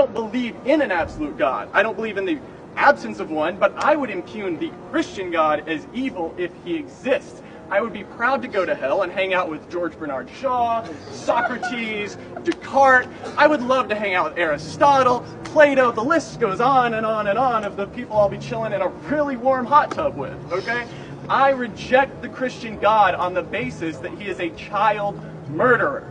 don't believe in an absolute God. I don't believe in the absence of one, but I would impugn the Christian God as evil if he exists. I would be proud to go to hell and hang out with George Bernard Shaw, Socrates, Descartes. I would love to hang out with Aristotle, Plato. The list goes on and on and on of the people I'll be chilling in a really warm hot tub with, okay? I reject the Christian God on the basis that he is a child murderer.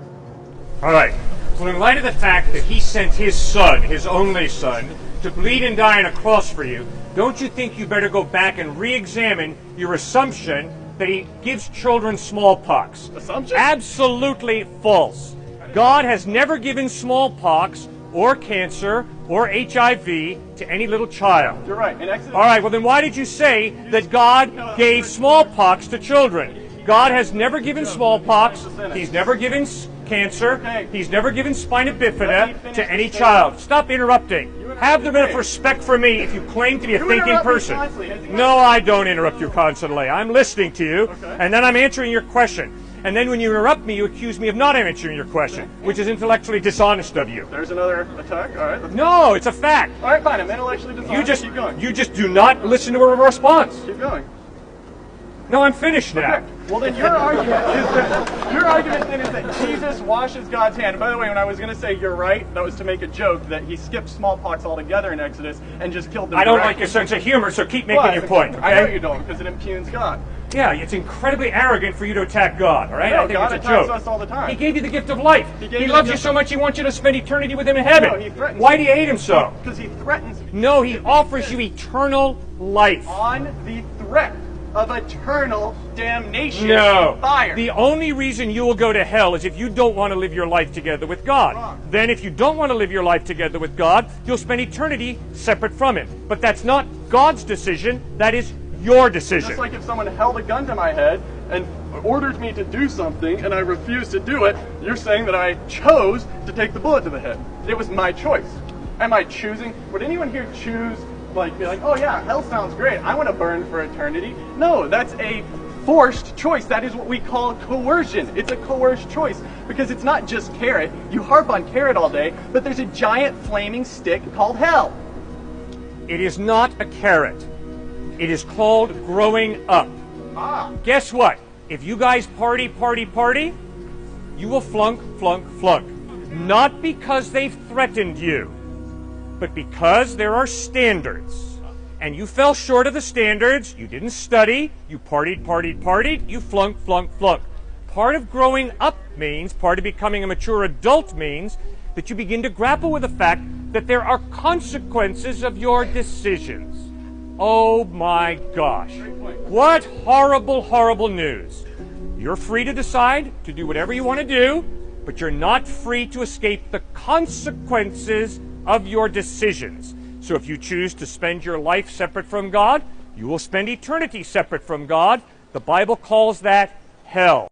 All right. So in light of the fact that he sent his son, his only son, to bleed and die on a cross for you, don't you think you better go back and re-examine your assumption that he gives children smallpox? Assumption? Absolutely false. God has never given smallpox or cancer or HIV to any little child. You're right. In Exodus. All right, well then why did you say that God gave smallpox to children? God has never given smallpox. He's never given cancer. He's never given spina bifida to any child. Stop interrupting. Have the bit of respect for me if you claim to be a thinking person. No, I don't interrupt you constantly. I'm listening to you, and then I'm answering your question. And then when you interrupt me, you accuse me of not answering your question, which is intellectually dishonest of you. There's another attack? All right. No, it's a fact. All right, fine. I'm intellectually dishonest. Keep going. You just do not listen to a response. Keep going. No, I'm finished now. Okay. Well, then your argument then is that Jesus washes God's hand. And by the way, when I was going to say you're right, that was to make a joke that he skipped smallpox altogether in Exodus and just killed them. I don't like your sense of humor, so keep making your point. Okay? I know you don't, because it impugns God. Yeah, it's incredibly arrogant for you to attack God, all right? No, I think God it's a attacks joke. us all the time. He gave you the gift of life. He loves you so much he wants you to spend eternity with him in heaven. No, he threatens Why do you hate him so? Because he threatens me. No, he offers you eternal life. On the threat of eternal damnation No. and fire. The only reason you will go to hell is if you don't want to live your life together with God. Wrong. Then if you don't want to live your life together with God, you'll spend eternity separate from him. But that's not God's decision, that is your decision. Just like if someone held a gun to my head and ordered me to do something and I refused to do it, you're saying that I chose to take the bullet to the head. It was my choice. Am I choosing? Would anyone here choose, be like, oh yeah, hell sounds great, I want to burn for eternity? No, that's a forced choice. That is what we call coercion. It's a coerced choice because it's not just carrot. You harp on carrot all day, but there's a giant flaming stick called hell. It is not a carrot. It is called growing up. Ah. Guess what? If you guys party, you will flunk. Not because they've threatened you, but because there are standards. And you fell short of the standards, you didn't study, you partied, you flunk. Part of growing up means, part of becoming a mature adult means, that you begin to grapple with the fact that there are consequences of your decisions. Oh my gosh. What horrible news. You're free to decide to do whatever you want to do, but you're not free to escape the consequences of your decisions. So if you choose to spend your life separate from God, you will spend eternity separate from God. The Bible calls that hell.